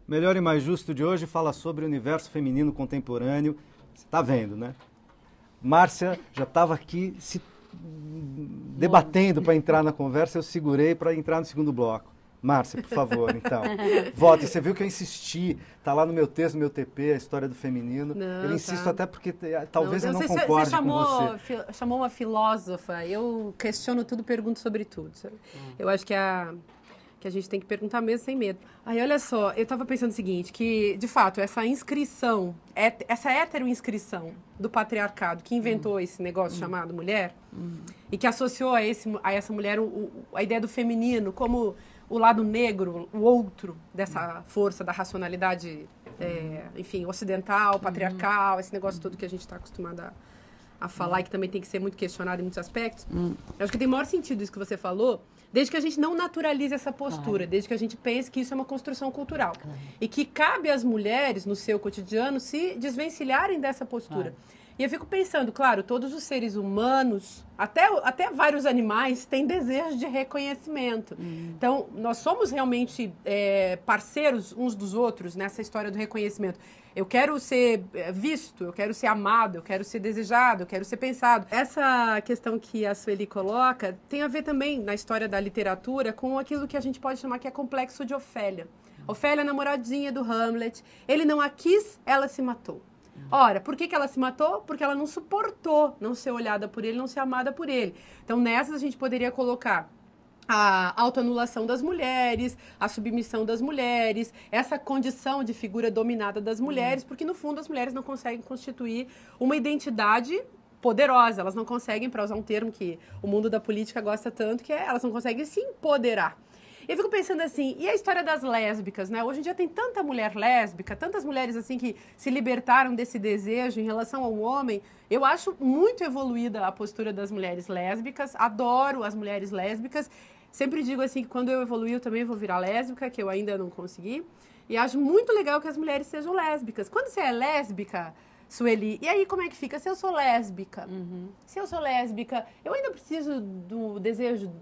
Melhor e Mais Justo de hoje fala sobre o universo feminino contemporâneo. Você está vendo, né? Márcia já estava aqui se debatendo para entrar na conversa, eu segurei para entrar no segundo bloco. Márcia, por favor, então. Volte. Você viu que eu insisti, está lá no meu texto, no meu TP, a história do feminino. Não, eu insisto tá. até porque talvez eu não você concorde com você. chamou uma filósofa, eu questiono tudo, pergunto sobre tudo. Sabe? Eu acho que a gente tem que perguntar mesmo sem medo. Aí, olha só, eu estava pensando o seguinte, que, de fato, essa inscrição, essa heteroinscrição do patriarcado que inventou esse negócio chamado mulher, e que associou a essa mulher a ideia do feminino como o lado negro, o outro dessa força da racionalidade, enfim, ocidental, patriarcal, esse negócio todo que a gente está acostumado a falar e que também tem que ser muito questionado em muitos aspectos. Eu acho que tem maior sentido isso que você falou, desde que a gente não naturalize essa postura, desde que a gente pense que isso é uma construção cultural. E que cabe às mulheres, no seu cotidiano, se desvencilharem dessa postura. E eu fico pensando, claro, todos os seres humanos, até vários animais, têm desejo de reconhecimento. Então, nós somos realmente parceiros uns dos outros nessa história do reconhecimento. Eu quero ser visto, eu quero ser amado, eu quero ser desejado, eu quero ser pensado. Essa questão que a Sueli coloca tem a ver também, na história da literatura, com aquilo que a gente pode chamar que é complexo de Ofélia. Ofélia, namoradinha do Hamlet, ele não a quis, ela se matou. Ora, por que ela se matou? Porque ela não suportou não ser olhada por ele, não ser amada por ele. Então, nessas a gente poderia colocar a autoanulação das mulheres, a submissão das mulheres, essa condição de figura dominada das mulheres, porque, no fundo, as mulheres não conseguem constituir uma identidade poderosa. Elas não conseguem, para usar um termo que o mundo da política gosta tanto, que elas não conseguem se empoderar. Eu fico pensando assim, e a história das lésbicas, né? Hoje em dia tem tanta mulher lésbica, tantas mulheres assim que se libertaram desse desejo em relação ao homem. Eu acho muito evoluída a postura das mulheres lésbicas, adoro as mulheres lésbicas. Sempre digo assim que quando eu evoluir eu também vou virar lésbica, que eu ainda não consegui. E acho muito legal que as mulheres sejam lésbicas. Quando você é lésbica, Sueli, e aí como é que fica? Se eu sou lésbica, se eu sou lésbica, eu ainda preciso do desejo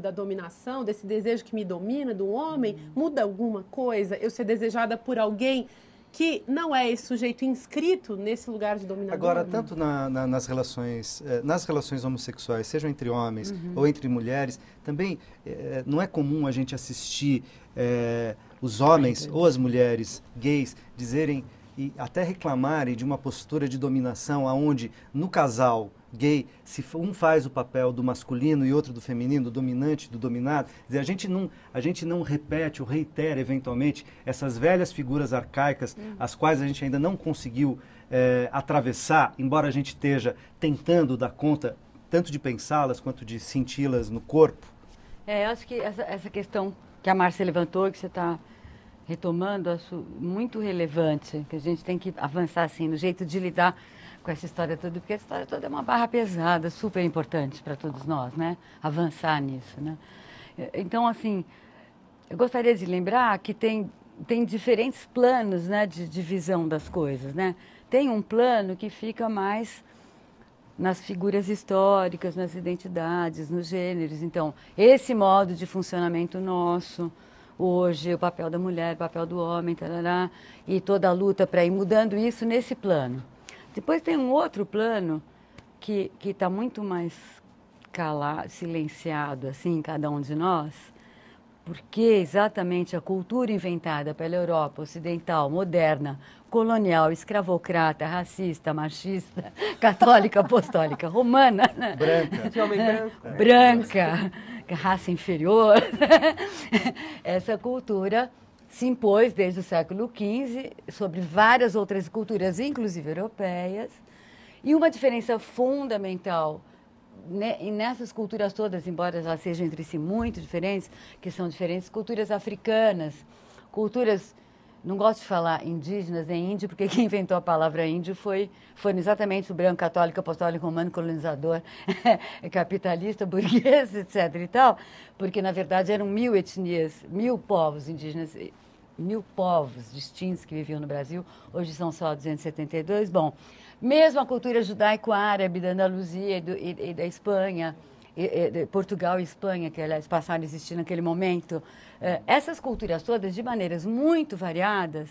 da dominação, desse desejo que me domina, do homem? Muda alguma coisa? Eu ser desejada por alguém que não é esse sujeito inscrito nesse lugar de dominador? Agora, tanto nas relações homossexuais, sejam entre homens ou entre mulheres, também não é comum a gente assistir os homens ou as mulheres gays dizerem e até reclamarem de uma postura de dominação aonde no casal gay, se um faz o papel do masculino e outro do feminino, do dominante, do dominado, quer dizer, a gente não repete ou reitera eventualmente essas velhas figuras arcaicas, as quais a gente ainda não conseguiu atravessar, embora a gente esteja tentando dar conta tanto de pensá-las quanto de senti-las no corpo. Eu acho que essa questão que a Márcia levantou, que você está retomando, acho muito relevante, que a gente tem que avançar assim, no jeito de lidar com essa história toda, porque a história toda é uma barra pesada, super importante para todos nós, né? Avançar nisso, né? Então, assim, eu gostaria de lembrar que tem diferentes planos, né, de visão das coisas, né? Tem um plano que fica mais nas figuras históricas, nas identidades, nos gêneros. Então, esse modo de funcionamento nosso, hoje, o papel da mulher, o papel do homem, tarará, e toda a luta para ir mudando isso nesse plano. Depois tem um outro plano que está muito mais silenciado assim, em cada um de nós, porque exatamente a cultura inventada pela Europa ocidental, moderna, colonial, escravocrata, racista, machista, católica, apostólica, romana, né? Branca. De homem branco. Branca, raça inferior. Essa cultura se impôs desde o século XV sobre várias outras culturas, inclusive europeias, e uma diferença fundamental nessas culturas todas, embora elas sejam entre si muito diferentes, que são diferentes culturas africanas, culturas, não gosto de falar indígenas nem índio, porque quem inventou a palavra índio foi exatamente o branco, católico, apostólico, romano, colonizador, capitalista, burguês, etc. e tal, porque na verdade eram 1000 etnias, 1000 povos indígenas, 1000 povos distintos que viviam no Brasil, hoje são só 272. Bom, mesmo a cultura judaico-árabe da Andaluzia e da Espanha, Portugal e Espanha, que aliás passaram a existir naquele momento, essas culturas todas, de maneiras muito variadas,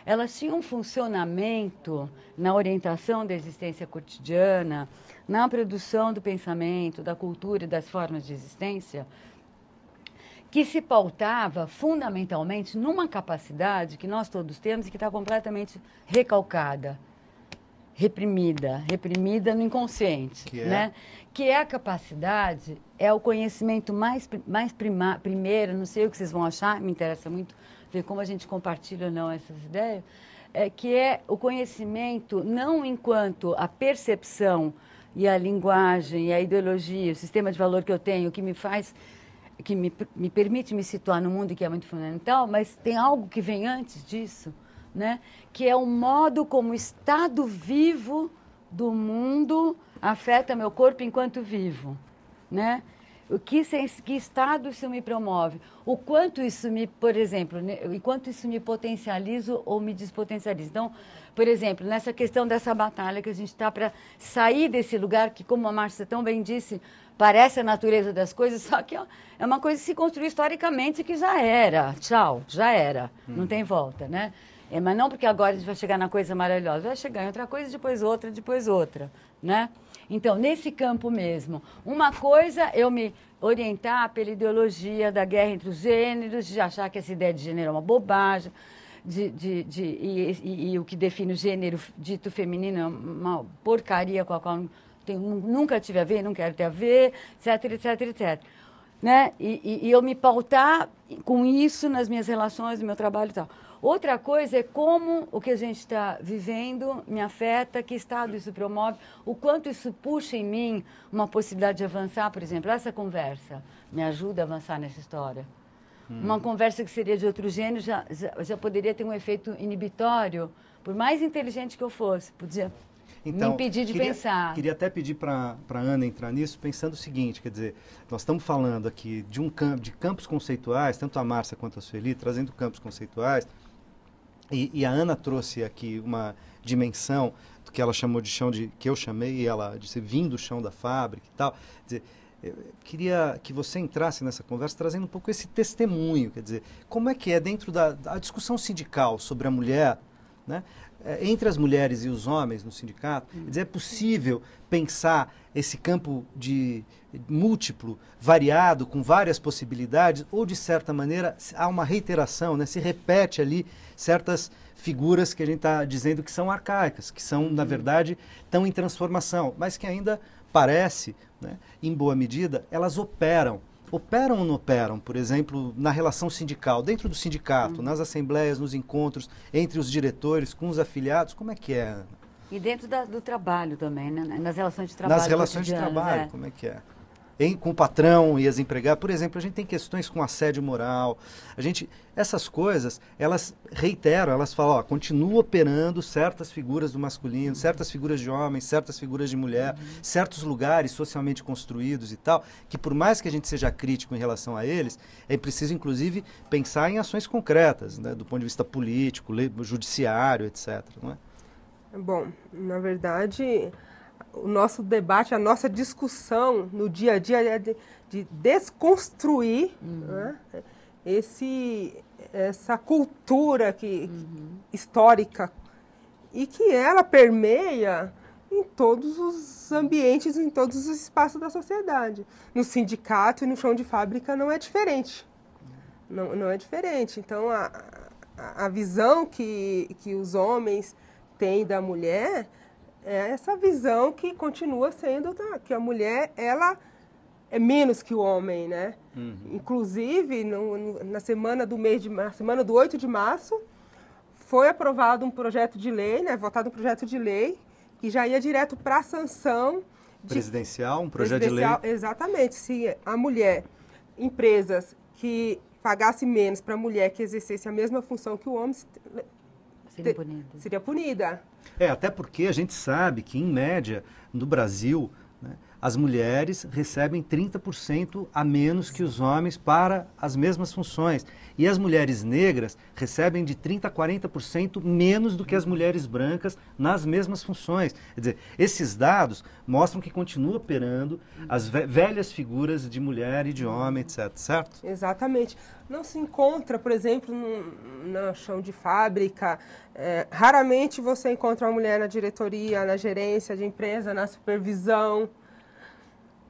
elas tinham um funcionamento na orientação da existência cotidiana, na produção do pensamento, da cultura e das formas de existência, que se pautava fundamentalmente numa capacidade que nós todos temos e que está completamente recalcada, reprimida no inconsciente, né? Que é a capacidade, é o conhecimento mais primeiro, não sei o que vocês vão achar, me interessa muito ver como a gente compartilha ou não essas ideias, que é o conhecimento não enquanto a percepção e a linguagem, e a ideologia, o sistema de valor que eu tenho, que me faz, que me permite me situar no mundo, que é muito fundamental, mas tem algo que vem antes disso, né? Que é o modo como o estado vivo do mundo afeta meu corpo enquanto vivo, né? Que estado isso me promove? O quanto isso me, por exemplo, né, e quanto isso me potencializa ou me despotencializa. Então, por exemplo, nessa questão dessa batalha que a gente está para sair desse lugar que, como a Márcia tão bem disse, parece a natureza das coisas, só que é uma coisa que se construiu historicamente que já era. Tchau, já era. Não tem volta, né? Mas não porque agora a gente vai chegar na coisa maravilhosa, vai chegar em outra coisa, depois outra, né? Então, nesse campo mesmo, uma coisa eu me orientar pela ideologia da guerra entre os gêneros, de achar que essa ideia de gênero é uma bobagem, e o que define o gênero dito feminino é uma porcaria com a qual nunca tive a ver, não quero ter a ver, etc. Né? E eu me pautar com isso nas minhas relações, no meu trabalho e tal. Outra coisa é como o que a gente está vivendo me afeta, que estado isso promove, o quanto isso puxa em mim uma possibilidade de avançar, por exemplo. Essa conversa me ajuda a avançar nessa história. Uma conversa que seria de outro gênero já poderia ter um efeito inibitório, por mais inteligente que eu fosse, podia me impedir de pensar. Queria até pedir para a Ana entrar nisso, pensando o seguinte, quer dizer, nós estamos falando aqui de campos conceituais, tanto a Márcia quanto a Sueli, trazendo campos conceituais, e a Ana trouxe aqui uma dimensão do que ela chamou de chão, que eu chamei, e ela disse, vim do chão da fábrica e tal. Quer dizer, eu queria que você entrasse nessa conversa trazendo um pouco esse testemunho, quer dizer, como é que é dentro da discussão sindical sobre a mulher, né? Entre as mulheres e os homens no sindicato, quer dizer, é possível pensar esse campo de múltiplo, variado, com várias possibilidades, ou de certa maneira há uma reiteração, né? Se repete ali certas figuras que a gente está dizendo que são arcaicas, que são, na verdade, estão em transformação, mas que ainda parece, né, em boa medida, elas operam. Operam ou não operam, por exemplo, na relação sindical, dentro do sindicato, nas assembleias, nos encontros, entre os diretores, com os afiliados, como é que é, Ana? E dentro do trabalho também, né? Nas relações de trabalho. Nas relações de trabalho, como é que é? Com o patrão e as empregadas, por exemplo, a gente tem questões com assédio moral, essas coisas, elas reiteram, elas falam, continuam operando certas figuras do masculino, certas figuras de homens, certas figuras de mulher, certos lugares socialmente construídos e tal, que por mais que a gente seja crítico em relação a eles, é preciso, inclusive, pensar em ações concretas, né, do ponto de vista político, judiciário, etc. Não é? Bom, na verdade, o nosso debate, a nossa discussão no dia a dia é de desconstruir, né, essa cultura histórica e que ela permeia em todos os ambientes, em todos os espaços da sociedade. No sindicato e no chão de fábrica não é diferente. Não é diferente. Então, a visão que os homens têm da mulher é essa visão que continua sendo que a mulher, ela é menos que o homem, né? Inclusive, na semana do 8 de março, foi aprovado um projeto de lei, né? Votado um projeto de lei, que já ia direto para a sanção presidencial, um projeto de lei. Exatamente. Se a mulher, empresas que pagassem menos para a mulher que exercesse a mesma função que o homem, seria punida. Até porque a gente sabe que, em média, no Brasil, né, as mulheres recebem 30% a menos que os homens para as mesmas funções. E as mulheres negras recebem de 30% a 40% menos do que as mulheres brancas nas mesmas funções. Quer dizer, esses dados mostram que continua operando as velhas figuras de mulher e de homem, etc. Certo? Exatamente. Não se encontra, por exemplo, no chão de fábrica, raramente você encontra uma mulher na diretoria, na gerência de empresa, na supervisão.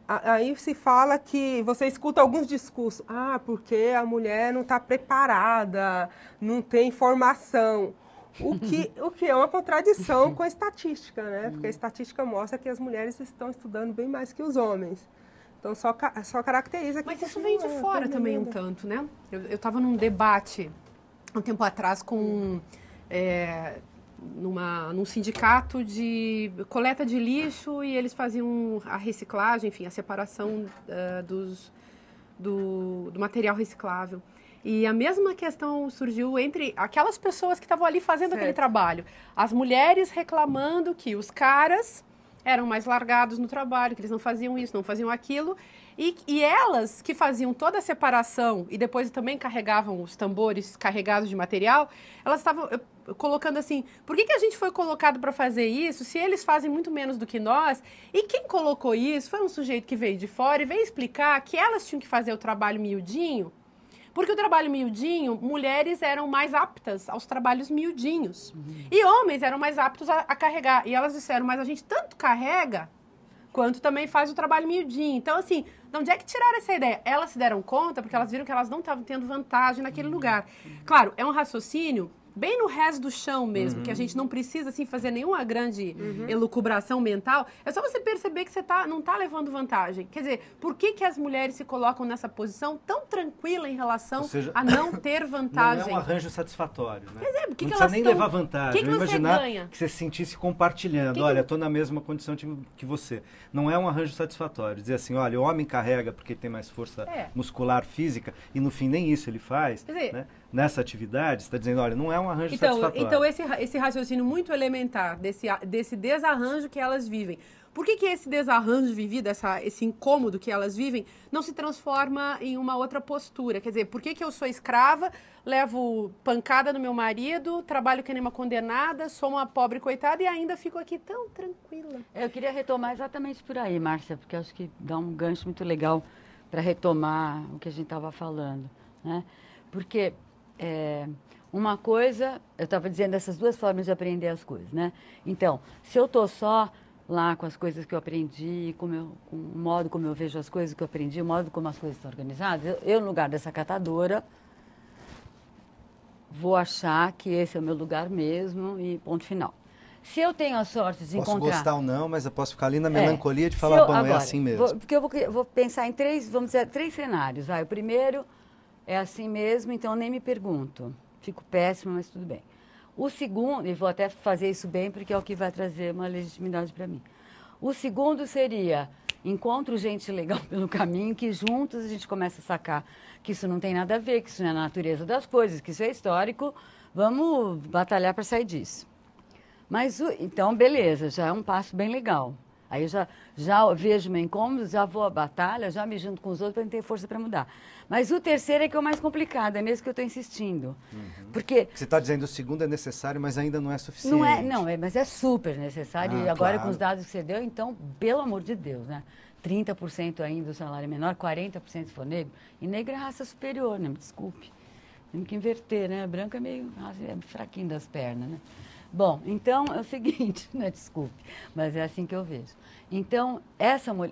Aí se fala que você escuta alguns discursos. Porque a mulher não está preparada, não tem formação. O que é uma contradição com a estatística, né? Porque a estatística mostra que as mulheres estão estudando bem mais que os homens. Então, só caracteriza que... Mas isso vem de fora também um tanto, né? Eu estava num debate um tempo atrás com... num sindicato de coleta de lixo e eles faziam a reciclagem, enfim, a separação do material reciclável. E a mesma questão surgiu entre aquelas pessoas que estavam ali fazendo aquele trabalho. As mulheres reclamando que os caras eram mais largados no trabalho, que eles não faziam isso, não faziam aquilo. E elas que faziam toda a separação e depois também carregavam os tambores carregados de material, elas estavam colocando assim, por que a gente foi colocado para fazer isso se eles fazem muito menos do que nós? E quem colocou isso foi um sujeito que veio de fora e veio explicar que elas tinham que fazer o trabalho miudinho, porque o trabalho miudinho, mulheres eram mais aptas aos trabalhos miudinhos. E homens eram mais aptos a carregar. E elas disseram, mas a gente tanto carrega quanto também faz o trabalho miudinho. Então, assim, de onde é que tiraram essa ideia? Elas se deram conta porque elas viram que elas não estavam tendo vantagem naquele lugar. Claro, é um raciocínio bem no resto do chão mesmo, que a gente não precisa assim, fazer nenhuma grande elucubração mental. É só você perceber que você não está levando vantagem. Quer dizer, por que as mulheres se colocam nessa posição tão tranquila em relação a não ter vantagem? Não é um arranjo satisfatório, né? Quer dizer, não precisa nem levar vantagem. Que você imaginar ganha? Que você se sentisse compartilhando. Olha, estou na mesma condição que você. Não é um arranjo satisfatório. Dizer assim, olha, o homem carrega porque tem mais força muscular, física, e no fim nem isso ele faz. Quer dizer, né? Nessa atividade, você está dizendo, olha, não é um arranjo satisfatório. Então, esse raciocínio muito elementar, desse desarranjo que elas vivem, por que esse desarranjo vivido, esse incômodo que elas vivem, não se transforma em uma outra postura? Quer dizer, por que eu sou escrava, levo pancada no meu marido, trabalho que nem uma condenada, sou uma pobre coitada e ainda fico aqui tão tranquila? Eu queria retomar exatamente por aí, Márcia, porque acho que dá um gancho muito legal para retomar o que a gente estava falando, né? Porque... uma coisa, eu estava dizendo essas duas formas de aprender as coisas, né? Então, se eu estou só lá com as coisas que eu aprendi, com o modo como eu vejo as coisas que eu aprendi, o modo como as coisas estão organizadas, eu no lugar dessa catadora, vou achar que esse é o meu lugar mesmo e ponto final. Se eu tenho a sorte de encontrar... Posso gostar ou não, mas eu posso ficar ali na melancolia de falar, bom, é assim mesmo. Porque eu vou pensar em três cenários. O primeiro... é assim mesmo, então eu nem me pergunto. Fico péssima, mas tudo bem. O segundo, e vou até fazer isso bem, porque é o que vai trazer uma legitimidade para mim. O segundo seria, encontro gente legal pelo caminho, que juntos a gente começa a sacar que isso não tem nada a ver, que isso não é a natureza das coisas, que isso é histórico, vamos batalhar para sair disso. Mas, então, beleza, já é um passo bem legal. Aí eu já vejo meu incômodo, já vou à batalha, já me junto com os outros para ter força para mudar. Mas o terceiro é que é o mais complicado, é mesmo que eu estou insistindo. Porque você está dizendo que o segundo é necessário, mas ainda não é suficiente. Mas é super necessário. E agora com os dados que você deu, então, pelo amor de Deus, né? 30% ainda do salário menor, 40% se for negro. E negro é raça superior, né? Me desculpe. Temos que inverter, né? Branco é meio fraquinho das pernas, né? Bom, então é o seguinte, né? Desculpe, mas é assim que eu vejo. Então,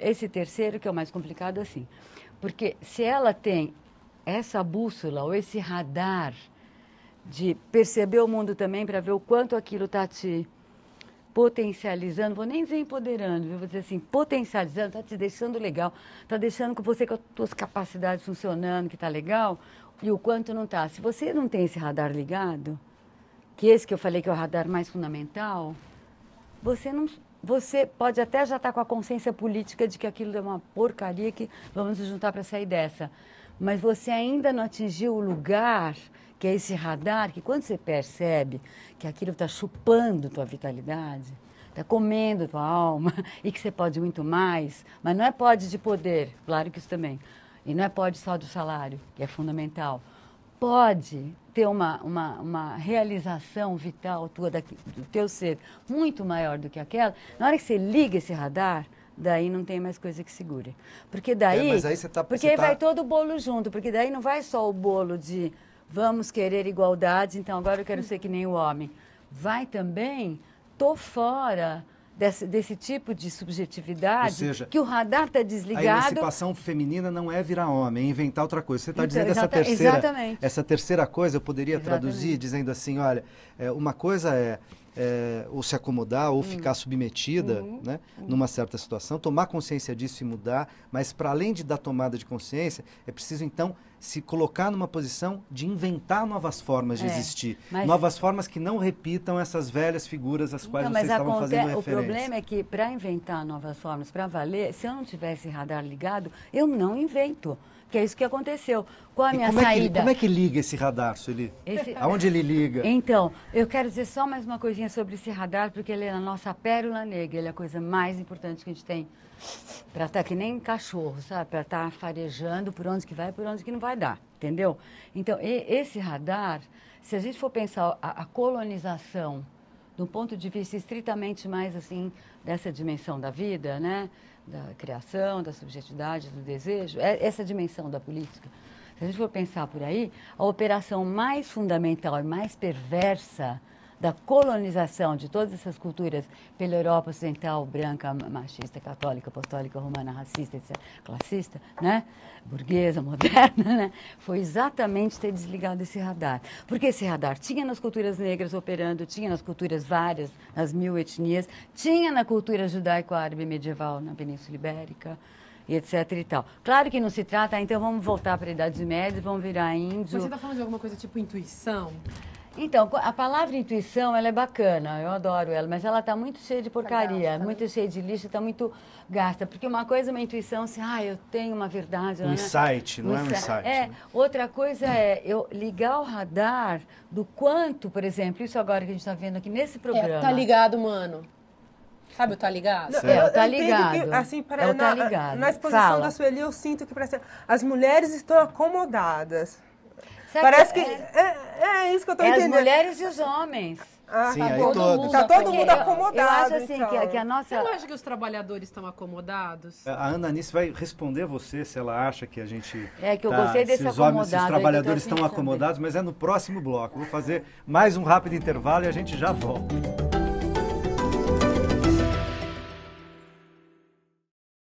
esse terceiro que é o mais complicado, assim, porque se ela tem essa bússola ou esse radar de perceber o mundo também para ver o quanto aquilo está te potencializando, vou nem dizer empoderando, vou dizer assim, potencializando, está te deixando legal, está deixando com você com as suas capacidades funcionando, que está legal, e o quanto não está. Se você não tem esse radar ligado, que esse que eu falei que é o radar mais fundamental, você pode até já estar com a consciência política de que aquilo é uma porcaria, que vamos nos juntar para sair dessa. Mas você ainda não atingiu o lugar, que é esse radar, que quando você percebe que aquilo está chupando tua vitalidade, está comendo tua alma e que você pode muito mais, mas não é pode de poder, claro que isso também, e não é pode só do salário, que é fundamental. Pode ter uma realização vital tua do teu ser muito maior do que aquela. Na hora que você liga esse radar, daí não tem mais coisa que segure. Porque daí, mas aí porque vai todo o bolo junto, porque daí não vai só o bolo de vamos querer igualdade, então agora eu quero ser que nem o homem. Vai também, tô fora desse tipo de subjetividade, ou seja, que o radar está desligado. A emancipação feminina não é virar homem, é inventar outra coisa. Você está Então, dizendo exatamente. essa terceira coisa, eu poderia Exatamente. traduzir dizendo assim, olha, uma coisa é ou se acomodar ou ficar submetida, né, numa certa situação, tomar consciência disso e mudar, mas para além da tomada de consciência, é preciso então se colocar numa posição de inventar novas formas de existir, novas formas que não repitam essas velhas figuras às quais vocês estavam fazendo referência. O problema é que para inventar novas formas, para valer, se eu não tivesse radar ligado, eu não invento. Que é isso que aconteceu. Qual a minha saída? Como é que liga esse radar, Sueli? Aonde ele liga? Então, eu quero dizer só mais uma coisinha sobre esse radar, porque ele é a nossa pérola negra, ele é a coisa mais importante que a gente tem para estar que nem cachorro, sabe? Para estar farejando por onde que vai e por onde que não vai dar, entendeu? Então, esse radar, se a gente for pensar a colonização do ponto de vista estritamente mais assim, dessa dimensão da vida, né? Da criação, da subjetividade, do desejo, essa dimensão da política. Se a gente for pensar por aí, a operação mais fundamental e mais perversa da colonização de todas essas culturas pela Europa ocidental, branca, machista, católica, apostólica, romana, racista, etc., classista, né? Burguesa, moderna, né? Foi exatamente ter desligado esse radar. Porque esse radar tinha nas culturas negras operando, tinha nas culturas várias, nas 1000 etnias, tinha na cultura judaico-árabe medieval na Península Ibérica, e etc e tal. Claro que não se trata, então vamos voltar para a Idade Média, vamos virar índio. Mas você está falando de alguma coisa tipo intuição? Então, a palavra intuição, ela é bacana, eu adoro ela, mas ela está muito cheia de porcaria, gasta, muito cheia de lixo, está muito gasta. Porque uma coisa é uma intuição, assim, eu tenho uma verdade. Um insight, não é um insight. Né? Outra coisa é eu ligar o radar do quanto, por exemplo, isso agora que a gente está vendo aqui nesse programa. Tá ligado, mano. Sabe o tá ligado? O tá ligado. Que, assim, o tá ligado. Na exposição Fala. da Sueli, eu sinto que as mulheres estão acomodadas. Sabe Parece que é isso que eu estou entendendo. As mulheres e os homens. Sim, tá aí todo todos. mundo Tá todo mundo acomodado. Eu acho assim então. que a nossa... Você não acha que os trabalhadores estão acomodados? A Ana Anice vai responder você se ela acha que a gente... que eu gostei desse se os acomodado. trabalhadores estão acomodados, mas é no próximo bloco. Vou fazer mais um rápido intervalo e a gente já volta.